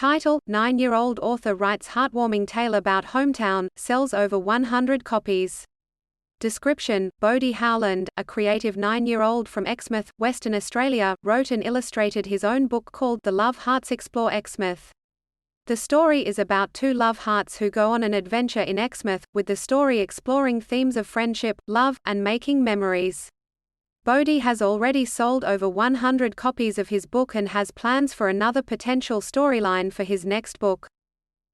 Title: 9-year-old author writes heartwarming tale about hometown, sells over 100 copies. Description: Bodie Howland, a creative 9-year-old from Exmouth, Western Australia, wrote and illustrated his own book called The Love Hearts Explore Exmouth. The story is about two love hearts who go on an adventure in Exmouth, with the story exploring themes of friendship, love, and making memories. Bodie has already sold over 100 copies of his book and has plans for another potential storyline for his next book.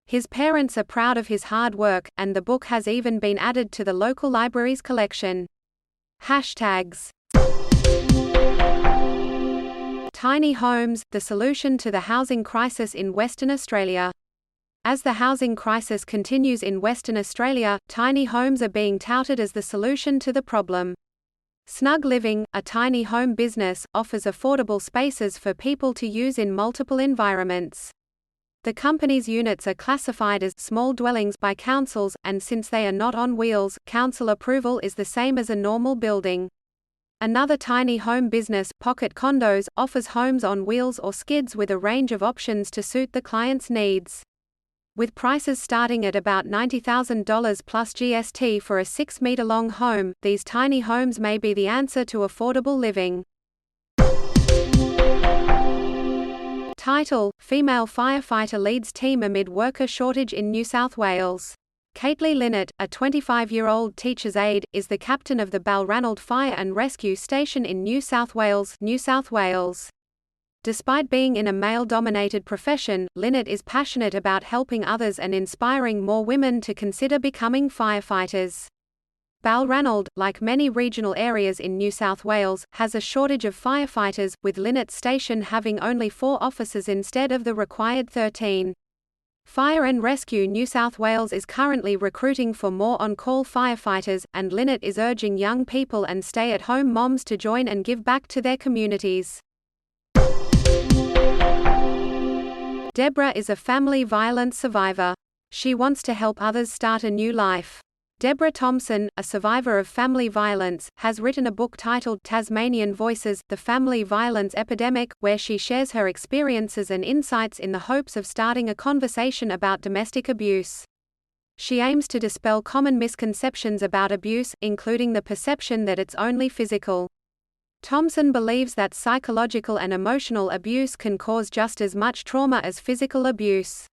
His parents are proud of his hard work, and the book has even been added to the local library's collection. Hashtags: Tiny homes, the solution to the housing crisis in Western Australia. As the housing crisis continues in Western Australia, tiny homes are being touted as the solution to the problem. Snug Living, a tiny home business, offers affordable spaces for people to use in multiple environments. The company's units are classified as small dwellings by councils, and since they are not on wheels, council approval is the same as a normal building. Another tiny home business, Pocket Condos, offers homes on wheels or skids with a range of options to suit the client's needs. With prices starting at about $90,000 plus GST for a 6-meter-long home, these tiny homes may be the answer to affordable living. Title: Female firefighter leads team amid worker shortage in New South Wales. Kateley Linnett, a 25-year-old teacher's aide, is the captain of the Balranald Fire and Rescue Station in New South Wales, New South Wales. Despite being in a male-dominated profession, Linnett is passionate about helping others and inspiring more women to consider becoming firefighters. Balranald, like many regional areas in New South Wales, has a shortage of firefighters, with Linnett's station having only 4 officers instead of the required 13. Fire and Rescue New South Wales is currently recruiting for more on-call firefighters, and Linnett is urging young people and stay-at-home moms to join and give back to their communities. Deborah is a family violence survivor. She wants to help others start a new life. Deborah Thompson, a survivor of family violence, has written a book titled Tasmanian Voices: The Family Violence Epidemic, where she shares her experiences and insights in the hopes of starting a conversation about domestic abuse. She aims to dispel common misconceptions about abuse, including the perception that it's only physical. Thompson believes that psychological and emotional abuse can cause just as much trauma as physical abuse.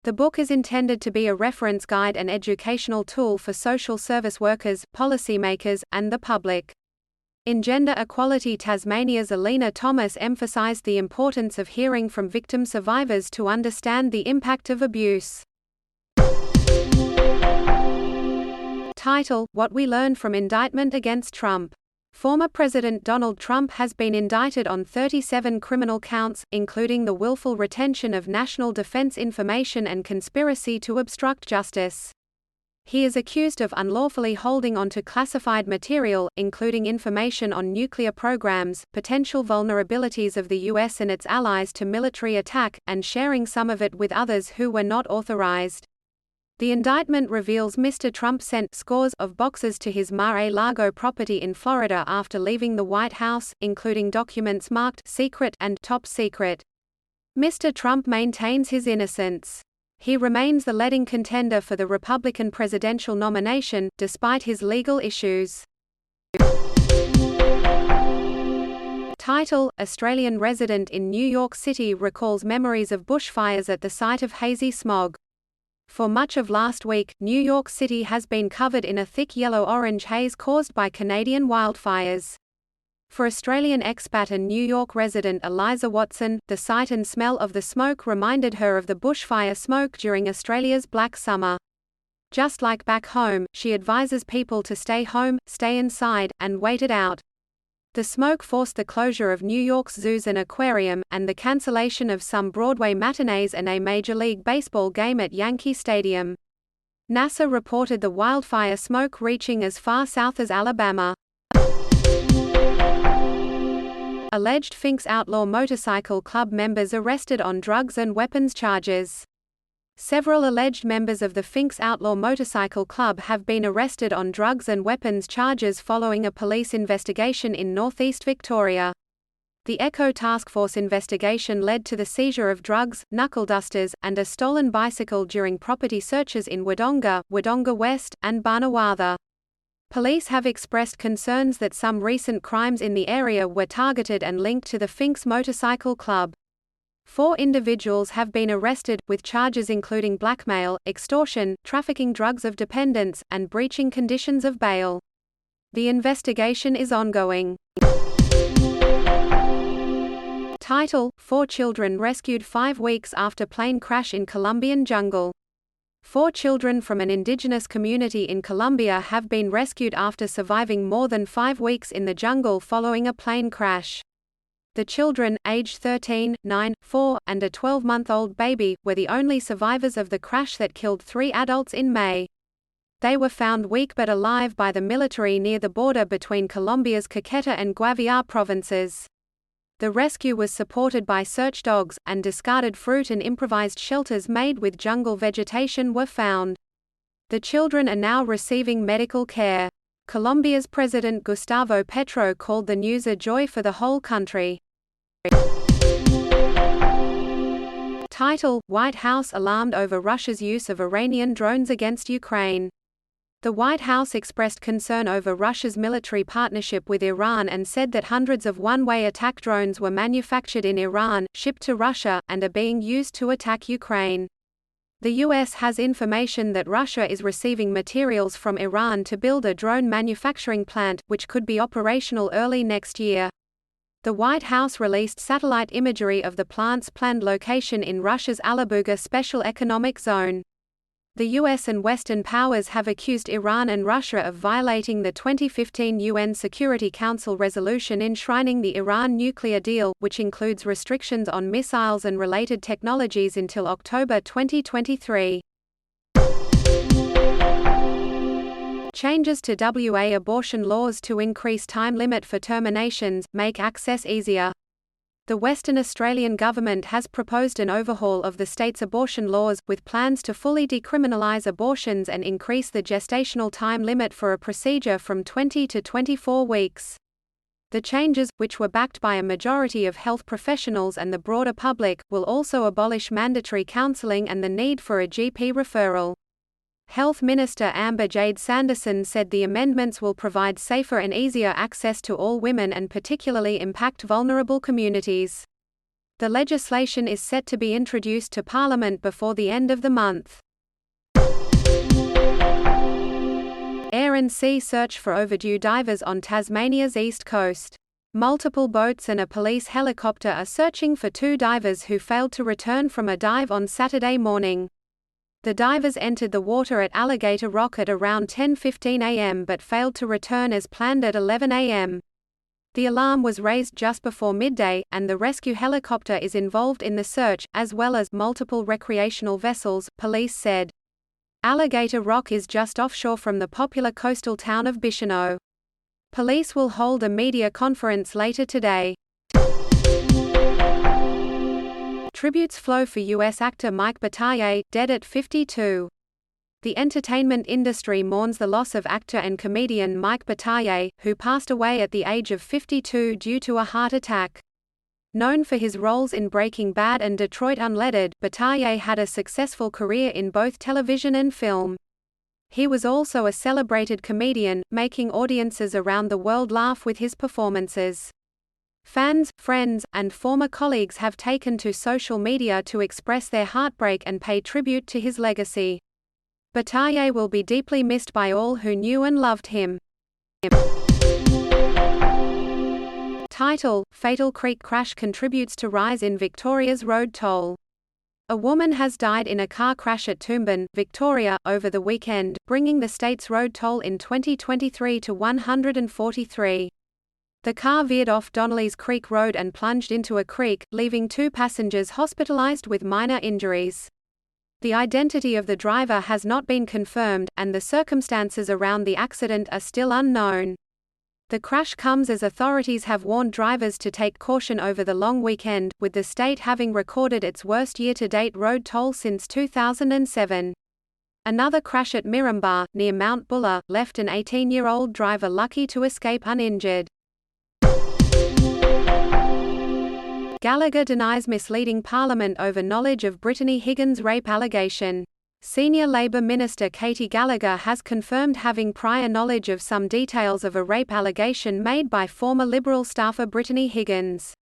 The book is intended to be a reference guide and educational tool for social service workers, policymakers, and the public. In Gender Equality Tasmania's Alina Thomas emphasised the importance of hearing from victim survivors to understand the impact of abuse. Title: What We Learned from Indictment Against Trump. Former President Donald Trump has been indicted on 37 criminal counts, including the willful retention of national defense information and conspiracy to obstruct justice. He is accused of unlawfully holding onto classified material, including information on nuclear programs, potential vulnerabilities of the U.S. and its allies to military attack, and sharing some of it with others who were not authorized. The indictment reveals Mr. Trump sent scores of boxes to his Mar-a-Lago property in Florida after leaving the White House, including documents marked secret and top secret. Mr. Trump maintains his innocence. He remains the leading contender for the Republican presidential nomination, despite his legal issues. Title: Australian resident in New York City recalls memories of bushfires at the site of hazy smog. For much of last week, New York City has been covered in a thick yellow-orange haze caused by Canadian wildfires. For Australian expat and New York resident Eliza Watson, the sight and smell of the smoke reminded her of the bushfire smoke during Australia's Black Summer. Just like back home, she advises people to stay home, stay inside, and wait it out. The smoke forced the closure of New York's zoos and aquarium, and the cancellation of some Broadway matinees and a Major League Baseball game at Yankee Stadium. NASA reported the wildfire smoke reaching as far south as Alabama. Alleged Finks Outlaw Motorcycle Club members arrested on drugs and weapons charges. Several alleged members of the Finks Outlaw Motorcycle Club have been arrested on drugs and weapons charges following a police investigation in northeast Victoria. The ECHO Task Force investigation led to the seizure of drugs, knuckle dusters, and a stolen bicycle during property searches in Wodonga, Wodonga West, and Barnawartha. Police have expressed concerns that some recent crimes in the area were targeted and linked to the Finks Motorcycle Club. 4 individuals have been arrested, with charges including blackmail, extortion, trafficking drugs of dependents, and breaching conditions of bail. The investigation is ongoing. Title: 4 children rescued 5 weeks after plane crash in Colombian jungle. 4 children from an indigenous community in Colombia have been rescued after surviving more than 5 weeks in the jungle following a plane crash. The children, aged 13, 9, 4, and a 12-month-old baby, were the only survivors of the crash that killed 3 adults in May. They were found weak but alive by the military near the border between Colombia's Caqueta and Guaviare provinces. The rescue was supported by search dogs, and discarded fruit and improvised shelters made with jungle vegetation were found. The children are now receiving medical care. Colombia's President Gustavo Petro called the news a joy for the whole country. Title: White House alarmed over Russia's use of Iranian drones against Ukraine. The White House expressed concern over Russia's military partnership with Iran and said that hundreds of one-way attack drones were manufactured in Iran, shipped to Russia, and are being used to attack Ukraine. The U.S. has information that Russia is receiving materials from Iran to build a drone manufacturing plant, which could be operational early next year. The White House released satellite imagery of the plant's planned location in Russia's Alabuga Special Economic Zone. The U.S. and Western powers have accused Iran and Russia of violating the 2015 UN Security Council resolution enshrining the Iran nuclear deal, which includes restrictions on missiles and related technologies until October 2023. Changes to WA abortion laws to increase time limit for terminations, make access easier. The Western Australian government has proposed an overhaul of the state's abortion laws, with plans to fully decriminalise abortions and increase the gestational time limit for a procedure from 20 to 24 weeks. The changes, which were backed by a majority of health professionals and the broader public, will also abolish mandatory counselling and the need for a GP referral. Health Minister Amber Jade Sanderson said the amendments will provide safer and easier access to all women and particularly impact vulnerable communities. The legislation is set to be introduced to Parliament before the end of the month. Air and sea search for overdue divers on Tasmania's east coast. Multiple boats and a police helicopter are searching for 2 divers who failed to return from a dive on Saturday morning. The divers entered the water at Alligator Rock at around 10:15 a.m. but failed to return as planned at 11 a.m. The alarm was raised just before midday, and the rescue helicopter is involved in the search, as well as multiple recreational vessels, police said. Alligator Rock is just offshore from the popular coastal town of Bicheno. Police will hold a media conference later today. Tributes flow for U.S. actor Mike Bataille, dead at 52. The entertainment industry mourns the loss of actor and comedian Mike Bataille, who passed away at the age of 52 due to a heart attack. Known for his roles in Breaking Bad and Detroit Unleaded, Bataille had a successful career in both television and film. He was also a celebrated comedian, making audiences around the world laugh with his performances. Fans, friends, and former colleagues have taken to social media to express their heartbreak and pay tribute to his legacy. Bataille will be deeply missed by all who knew and loved him. Title: Fatal Creek Crash Contributes to Rise in Victoria's Road Toll. A woman has died in a car crash at Toomban, Victoria, over the weekend, bringing the state's road toll in 2023 to 143. The car veered off Donnelly's Creek Road and plunged into a creek, leaving 2 passengers hospitalized with minor injuries. The identity of the driver has not been confirmed, and the circumstances around the accident are still unknown. The crash comes as authorities have warned drivers to take caution over the long weekend, with the state having recorded its worst year-to-date road toll since 2007. Another crash at Mirambar, near Mount Buller, left an 18-year-old driver lucky to escape uninjured. Gallagher denies misleading Parliament over knowledge of Brittany Higgins' rape allegation. Senior Labour Minister Katy Gallagher has confirmed having prior knowledge of some details of a rape allegation made by former Liberal staffer Brittany Higgins.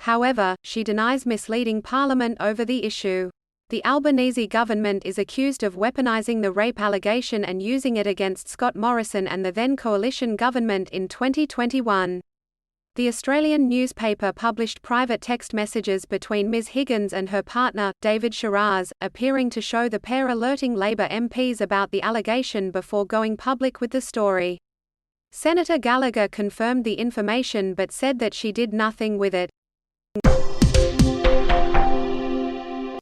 However, she denies misleading Parliament over the issue. The Albanese government is accused of weaponising the rape allegation and using it against Scott Morrison and the then coalition government in 2021. The Australian newspaper published private text messages between Ms. Higgins and her partner, David Shiraz, appearing to show the pair alerting Labor MPs about the allegation before going public with the story. Senator Gallagher confirmed the information but said that she did nothing with it.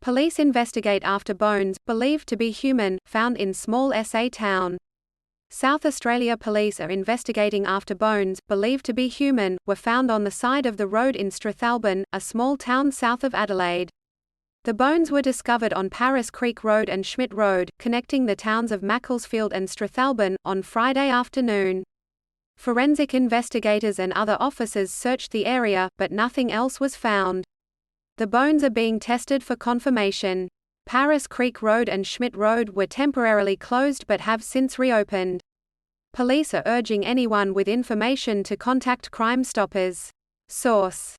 Police investigate after bones, believed to be human, found in small SA town. South Australia police are investigating after bones, believed to be human, were found on the side of the road in Strathalbyn, a small town south of Adelaide. The bones were discovered on Paris Creek Road and Schmidt Road, connecting the towns of Macclesfield and Strathalbyn, on Friday afternoon. Forensic investigators and other officers searched the area, but nothing else was found. The bones are being tested for confirmation. Paris Creek Road and Schmidt Road were temporarily closed but have since reopened. Police are urging anyone with information to contact Crime Stoppers. Source.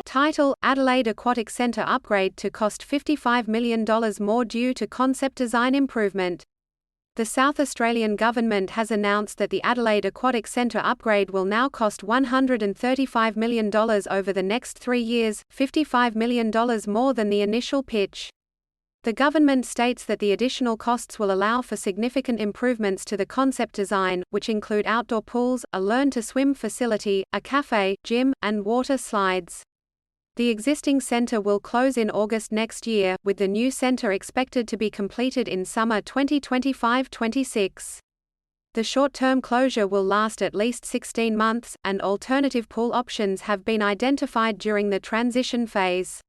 Title: Adelaide Aquatic Centre upgrade to cost $55 million more due to concept design improvement. The South Australian government has announced that the Adelaide Aquatic Centre upgrade will now cost $135 million over the next 3 years, $55 million more than the initial pitch. The government states that the additional costs will allow for significant improvements to the concept design, which include outdoor pools, a learn-to-swim facility, a cafe, gym, and water slides. The existing centre will close in August next year, with the new centre expected to be completed in summer 2025-26. The short-term closure will last at least 16 months, and alternative pool options have been identified during the transition phase.